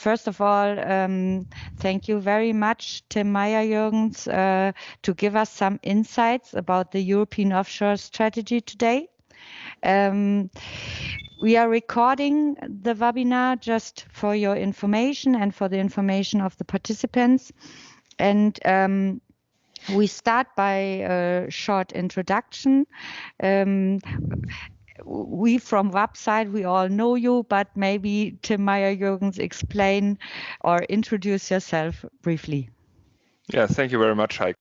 first of all, thank you very much, Tim Meyerjürgens, to give us some insights about the European Offshore Strategy today. We are recording the webinar just for your information and for the information of the participants. And we start by a short introduction. We from WAB side, we all know you, but maybe Tim Meyerjürgens explain or introduce yourself briefly. Yeah, thank you very much, Heike.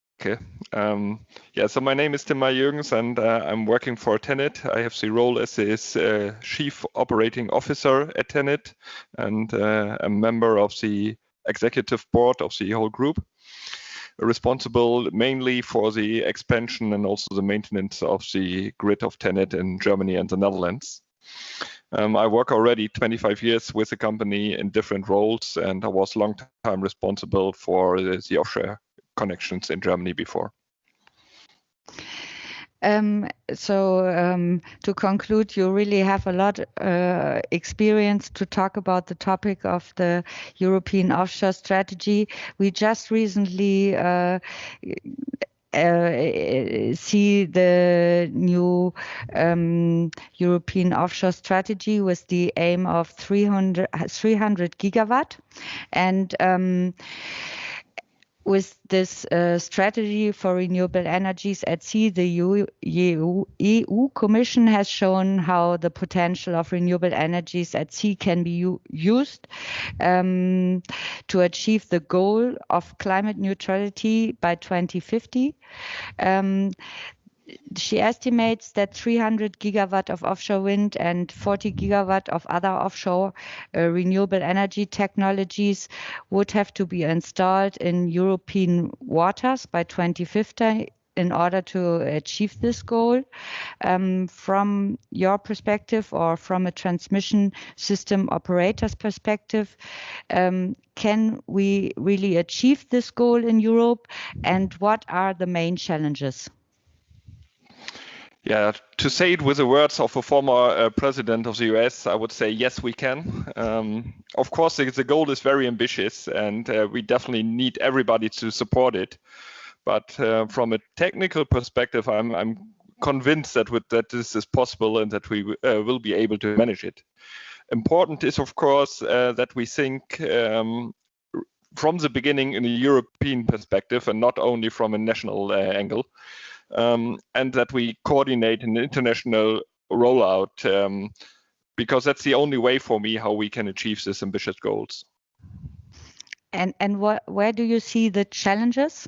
So my name is Tim Meyerjürgens and I'm working for TenneT. I have the role as his Chief Operating Officer at TenneT and a member of the executive board of the whole group, responsible mainly for the expansion and also the maintenance of the grid of TenneT in Germany and the Netherlands. I work already 25 years with the company in different roles, and I was a long time responsible for the offshore connections in Germany before. To conclude, you really have a lot experience to talk about the topic of the European Offshore Strategy. We just recently see the new European Offshore Strategy with the aim of 300 gigawatt. And with this strategy for renewable energies at sea, the EU Commission has shown how the potential of renewable energies at sea can be used to achieve the goal of climate neutrality by 2050. She estimates that 300 gigawatt of offshore wind and 40 gigawatt of other offshore renewable energy technologies would have to be installed in European waters by 2050 in order to achieve this goal. From your perspective or from a transmission system operator's perspective, can we really achieve this goal in Europe, and what are the main challenges? Yeah, to say it with the words of a former president of the US, I would say, yes, we can. Of course, the goal is very ambitious and we definitely need everybody to support it. But from a technical perspective, I'm convinced that this is possible and that we will be able to manage it. Important is, of course, that we think from the beginning in a European perspective and not only from a national angle. And that we coordinate an international rollout, because that's the only way for me how we can achieve these ambitious goals. And where do you see the challenges?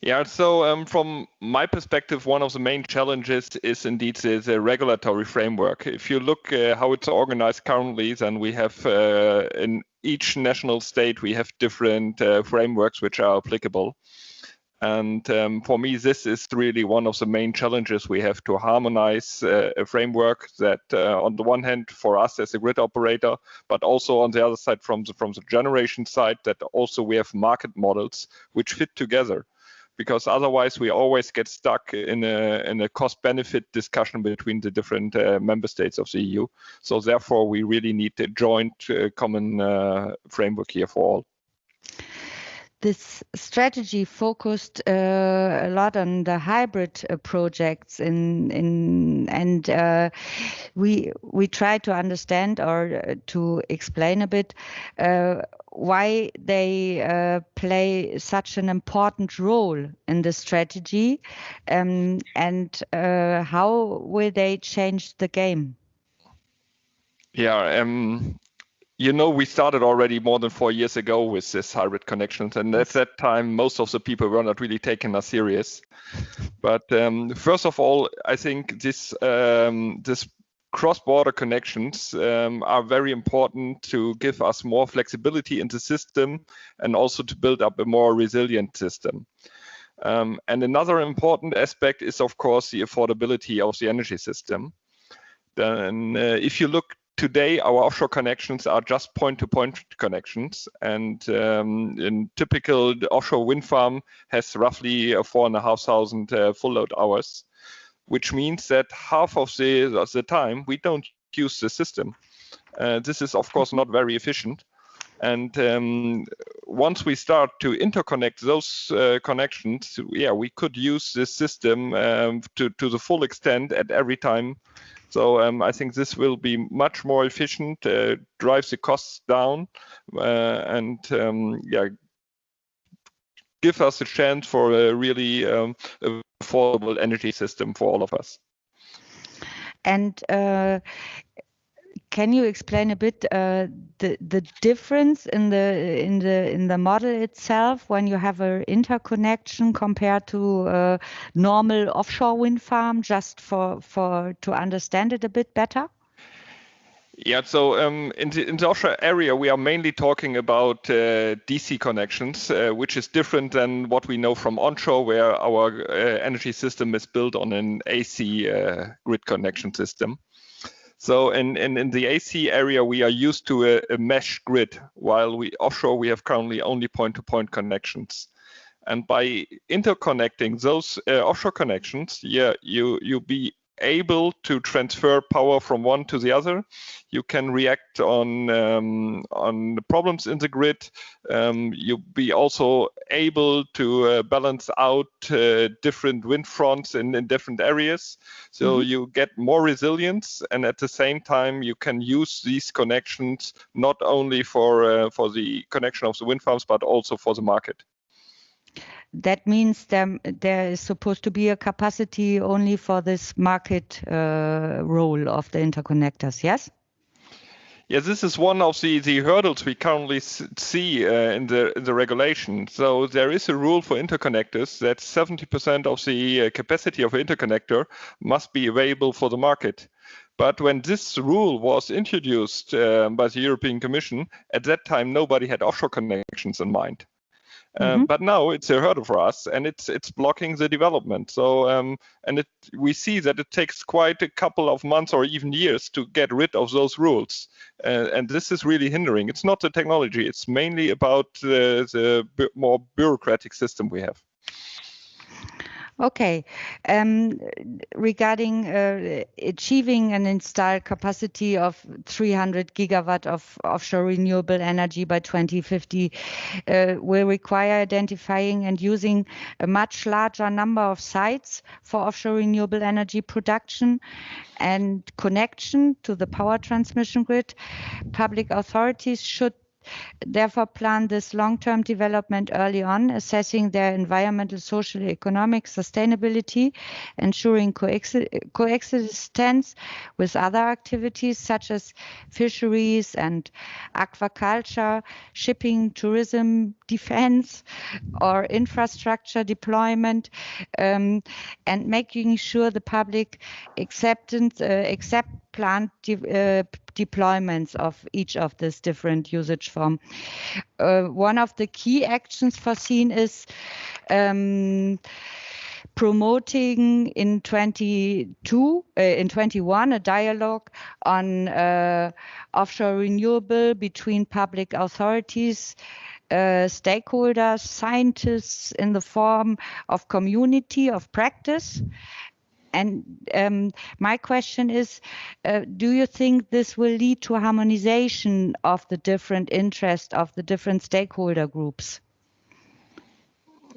Yeah, so from my perspective, one of the main challenges is indeed the regulatory framework. If you look how it's organized currently, then we have in each national state, we have different frameworks which are applicable. And for me, this is really one of the main challenges. We have to harmonize a framework that, on the one hand, for us as a grid operator, but also on the other side, from the generation side, that also we have market models which fit together. Because otherwise, we always get stuck in a cost-benefit discussion between the different member states of the EU. So therefore, we really need a joint common framework here for all. This strategy focused a lot on the hybrid projects, and we try to understand or to explain a bit why they play such an important role in the strategy, and how will they change the game? Yeah. You know, we started already more than 4 years ago with this hybrid connections, and at that time, most of the people were not really taking us serious. But first of all, I think this cross-border connections are very important to give us more flexibility in the system and also to build up a more resilient system. And another important aspect is, of course, the affordability of the energy system. Then, if you look today, our offshore connections are just point-to-point connections, and in typical offshore wind farm has roughly 4,500 full load hours, which means that half of the time we don't use the system. This is, of course, not very efficient. And once we start to interconnect those connections, we could use this system to the full extent at every time. So I think this will be much more efficient, drives the costs down, and give us a chance for a really affordable energy system for all of us. And can you explain a bit the difference in the model itself when you have an interconnection compared to a normal offshore wind farm, just to understand it a bit better? Yeah, so in the offshore area, we are mainly talking about DC connections, which is different than what we know from onshore, where our energy system is built on an AC grid connection system. So in the AC area, we are used to a mesh grid, while offshore we have currently only point-to-point connections. And by interconnecting those offshore connections, you'll be able to transfer power from one to the other. You can react on the problems in the grid. You'll be also able to balance out different wind fronts in different areas. So you get more resilience, and at the same time you can use these connections not only for the connection of the wind farms, but also for the market. That means there is supposed to be a capacity only for this market role of the interconnectors, yes? Yeah, this is one of the hurdles we currently see in the regulation. So there is a rule for interconnectors that 70% of the capacity of an interconnector must be available for the market. But when this rule was introduced by the European Commission, at that time nobody had offshore connections in mind. But now it's a hurdle for us, and it's blocking the development. So we see that it takes quite a couple of months or even years to get rid of those rules, and this is really hindering. It's not the technology; it's mainly about the more bureaucratic system we have. Okay. Regarding achieving an installed capacity of 300 gigawatt of offshore renewable energy by 2050 will require identifying and using a much larger number of sites for offshore renewable energy production and connection to the power transmission grid. Public authorities should therefore plan this long-term development early on, assessing their environmental, social, economic sustainability, ensuring coexistence with other activities such as fisheries and aquaculture, shipping, tourism, defense, or infrastructure deployment, and making sure the public accept planned deployments of each of these different usage forms. One of the key actions foreseen is promoting in 21 a dialogue on offshore renewable between public authorities, stakeholders, scientists in the form of community of practice. And my question is, do you think this will lead to harmonization of the different interests of the different stakeholder groups?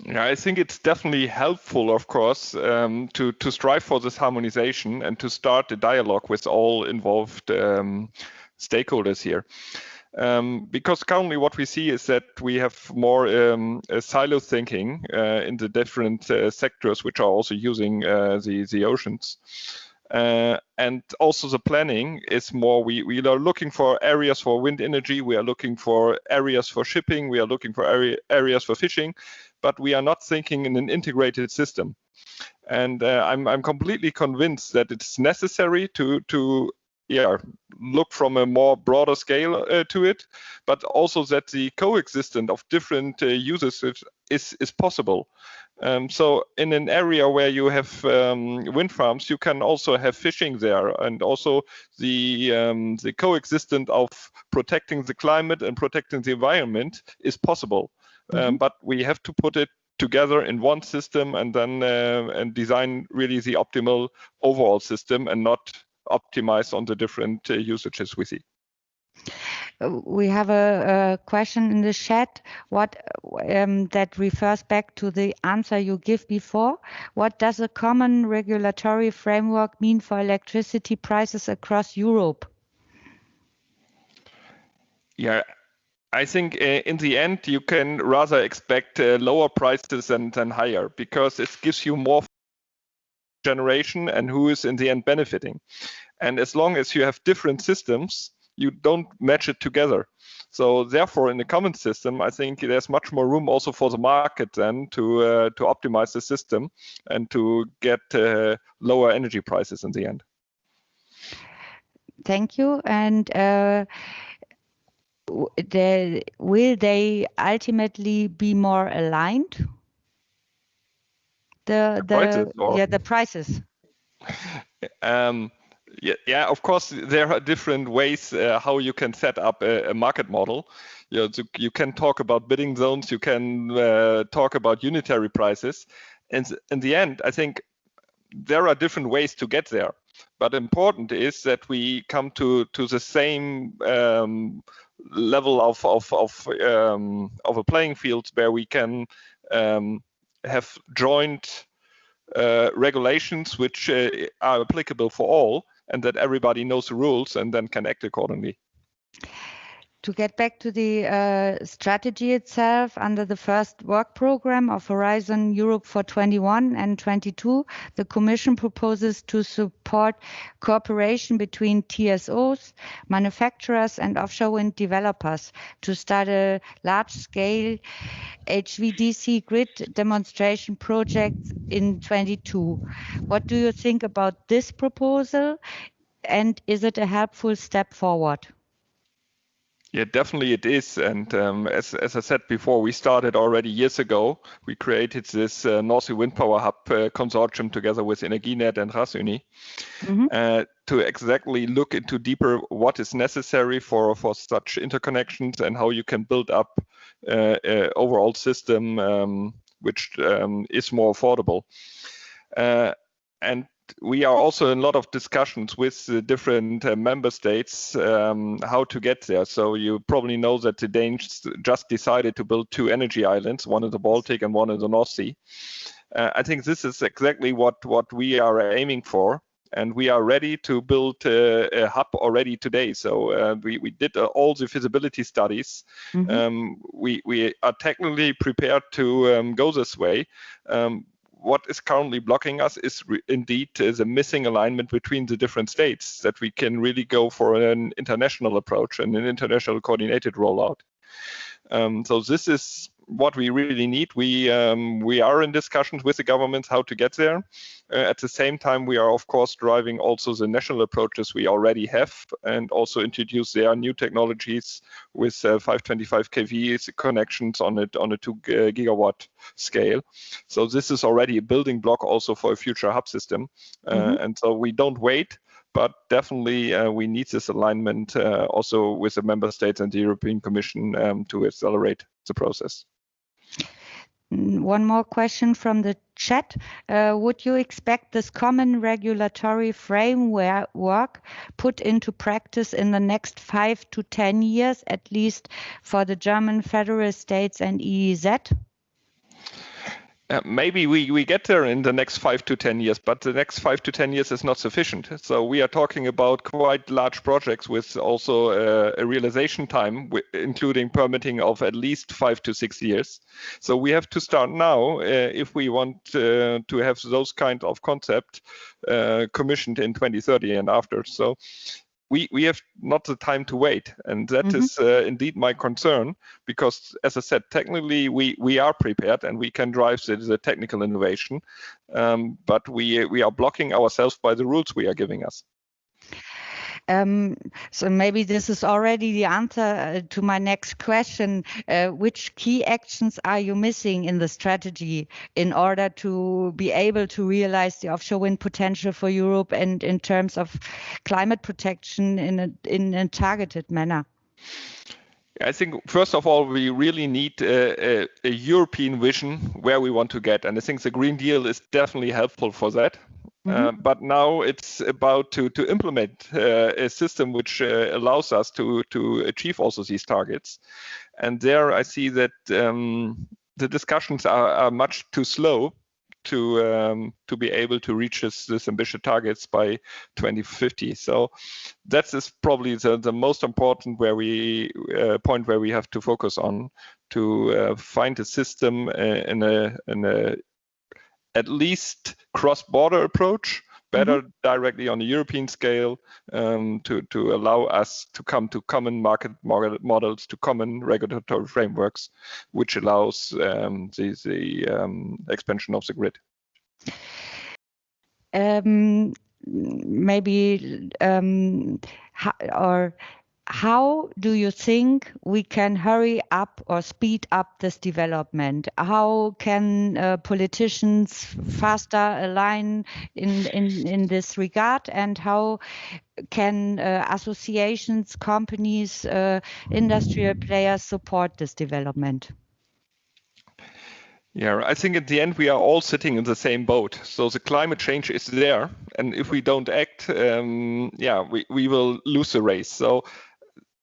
Yeah, I think it's definitely helpful, of course, to strive for this harmonization and to start a dialogue with all involved stakeholders here. Because currently what we see is that we have more silo thinking in the different sectors which are also using the oceans. And also the planning is more, we are looking for areas for wind energy, we are looking for areas for shipping, we are looking for areas for fishing, but we are not thinking in an integrated system. And I'm completely convinced that it's necessary to look from a more broader scale to it, but also that the coexistence of different users is possible. So in an area where you have wind farms, you can also have fishing there, and also the coexistence of protecting the climate and protecting the environment is possible. But we have to put it together in one system and then and design really the optimal overall system and not optimize on the different usages we see. We have a question in the chat. What that refers back to the answer you give before. What does a common regulatory framework mean for electricity prices across Europe? Yeah, I think in the end you can rather expect lower prices than higher, because it gives you more generation and who is in the end benefiting. And as long as you have different systems, you don't match it together. So therefore, in the common system, I think there's much more room also for the market then to optimize the system and to get lower energy prices in the end. Thank you. And will they ultimately be more aligned? The prices. Yeah, of course, there are different ways how you can set up a market model. You can talk about bidding zones, you can talk about unitary prices. And in the end, I think there are different ways to get there. But important is that we come to the same level of a playing field where we can have joint regulations which are applicable for all, and that everybody knows the rules and then can act accordingly. To get back to the strategy itself, under the first work program of Horizon Europe for 21 and 22, the Commission proposes to support cooperation between TSOs, manufacturers and offshore wind developers to start a large-scale HVDC grid demonstration project in 22. What do you think about this proposal, and is it a helpful step forward? Yeah, definitely it is. And as I said before, we started already years ago. We created this North Sea Wind Power Hub consortium together with Energinet and RasUni to exactly look into deeper what is necessary for such interconnections and how you can build up an overall system which is more affordable. And we are also in a lot of discussions with the different member states how to get there. So you probably know that the Danes just decided to build 2 energy islands, one in the Baltic and one in the North Sea. I think this is exactly what we are aiming for. And we are ready to build a hub already today. So we did all the feasibility studies. We are technically prepared to go this way. What is currently blocking us is indeed the missing alignment between the different states, that we can really go for an international approach and an international coordinated rollout. So this is what we really need. We are in discussions with the governments how to get there. At the same time, we are of course driving also the national approaches we already have, and also introduce their new technologies with 525 kV connections on a 2 gigawatt scale. So this is already a building block also for a future hub system. And so we don't wait, but definitely we need this alignment also with the member states and the European Commission to accelerate the process. One more question from the chat. Would you expect this common regulatory framework put into practice in the next 5 to 10 years, at least for the German federal states and EEZ? Maybe we get there in the next 5 to 10 years, but the next 5 to 10 years is not sufficient. So we are talking about quite large projects with also a realization time, including permitting of at least 5 to 6 years. So we have to start now if we want to have those kind of concept commissioned in 2030 and after. So we have not the time to wait. And that is indeed my concern, because as I said, technically we are prepared and we can drive the technical innovation, but we are blocking ourselves by the rules we are giving us. So maybe this is already the answer to my next question. Which key actions are you missing in the strategy in order to be able to realize the offshore wind potential for Europe, and in terms of climate protection in a targeted manner? I think, first of all, we really need a European vision where we want to get. And I think the Green Deal is definitely helpful for that. But now it's about to implement a system which allows us to achieve also these targets. And there I see that the discussions are much too slow to be able to reach this ambitious targets by 2050. So that is probably the most important point where we have to focus on to find a system in a at least cross-border approach, better directly on a European scale, to allow us to come to common market models, to common regulatory frameworks, which allows the expansion of the grid. How do you think we can hurry up or speed up this development? How can politicians faster align in this regard? And how can associations, companies, industrial players support this development? Yeah, I think at the end we are all sitting in the same boat. So the climate change is there, and if we don't act, we will lose the race. So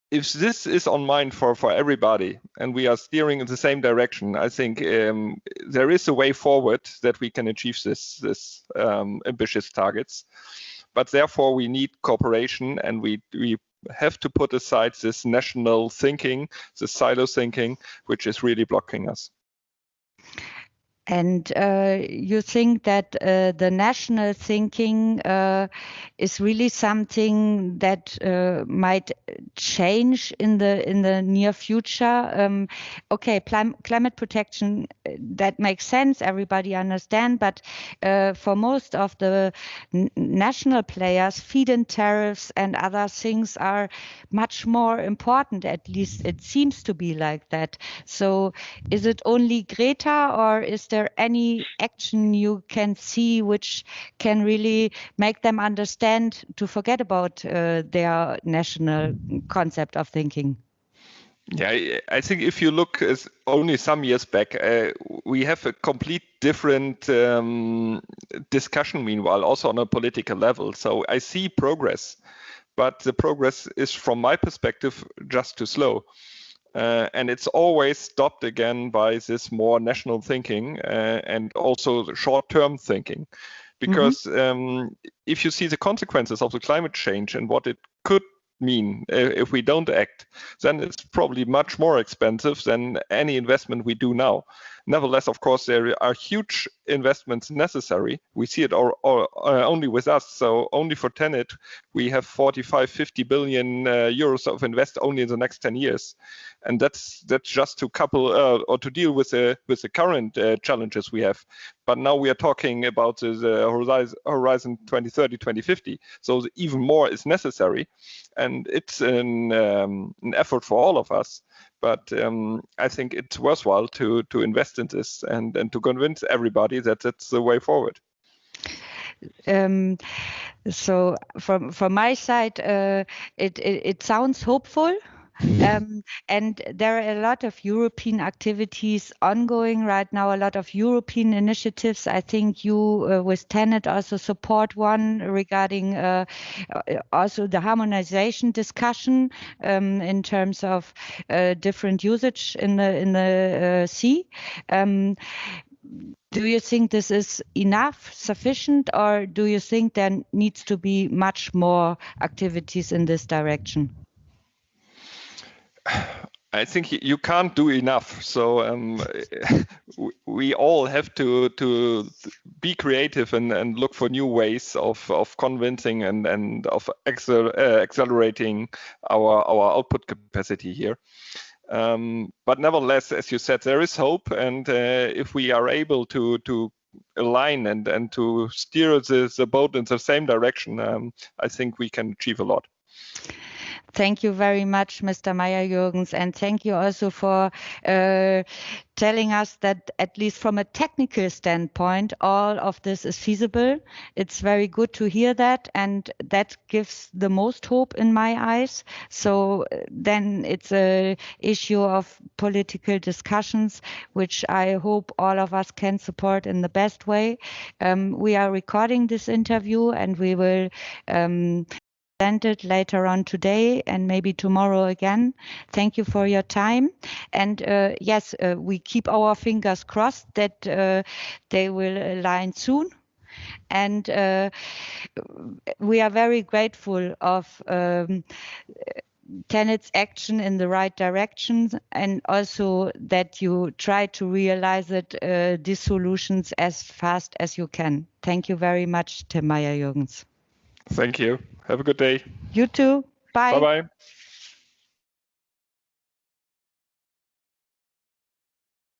if this is on mind for everybody and we are steering in the same direction, I think there is a way forward that we can achieve this ambitious targets. But therefore we need cooperation, and we have to put aside this national thinking, this silo thinking, which is really blocking us. And you think that the national thinking is really something that might change in the near future? Okay, climate protection, that makes sense. Everybody understand. But for most of the national players, feed-in tariffs and other things are much more important. At least it seems to be like that. So is it only Greta, or is there any action you can see which can really make them understand to forget about their national concept of thinking? Yeah, I think if you look only some years back, we have a complete different discussion meanwhile, also on a political level. So I see progress, but the progress is, from my perspective, just too slow. And it's always stopped again by this more national thinking and also the short-term thinking. Because if you see the consequences of the climate change and what it could mean if we don't act, then it's probably much more expensive than any investment we do now. Nevertheless, of course, there are huge investments necessary. We see it only with us. So only for TenneT, we have 45-50 billion euros of invest only in the next 10 years. And that's just to couple or to deal with the current challenges we have. But now we are talking about the horizon 2030, 2050. So even more is necessary. And it's an effort for all of us. But I think it's worthwhile to invest in this and to convince everybody that that's the way forward. So from my side, it sounds hopeful. And there are a lot of European activities ongoing right now, a lot of European initiatives. I think you with TenneT also support one regarding also the harmonization discussion in terms of different usage in the sea. Do you think this is enough, sufficient, or do you think there needs to be much more activities in this direction? I think you can't do enough. So we all have to be creative and look for new ways of convincing and of accelerating our output capacity here. But nevertheless, as you said, there is hope, and if we are able to align and to steer the boat in the same direction, I think we can achieve a lot. Thank you very much, Mr. Meyerjürgens, and thank you also for telling us that at least from a technical standpoint, all of this is feasible. It's very good to hear that, and that gives the most hope in my eyes. So then it's a issue of political discussions, which I hope all of us can support in the best way. We are recording this interview, and we will present it later on today and maybe tomorrow again. Thank you for your time. And yes, we keep our fingers crossed that they will align soon. And we are very grateful of TenneT's action in the right direction, and also that you try to realize it, these solutions as fast as you can. Thank you very much, Tim Meyerjürgens. Thank you. Have a good day. You too. Bye. Bye-bye.